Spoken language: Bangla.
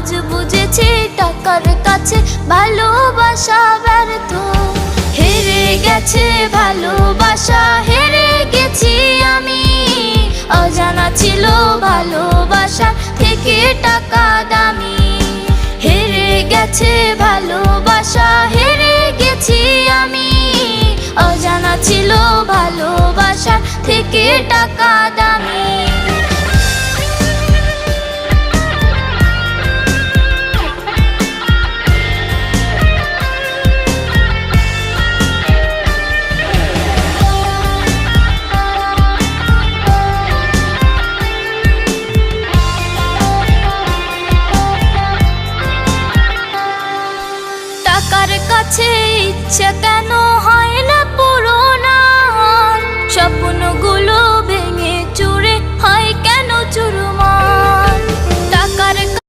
আজ বুঝেছি টাকার কাছে ভালোবাসা ব্যর্থ। হেরে গেছে ভালোবাসা, হেরে গেছি আমি। অজানা ছিল ভালোবাসা থেকে টাকা দামি। হেরে গেছে ভালোবাসা, হেরে গেছি আমি। অজানা ছিল ভালোবাসা থেকে টাকা দামি।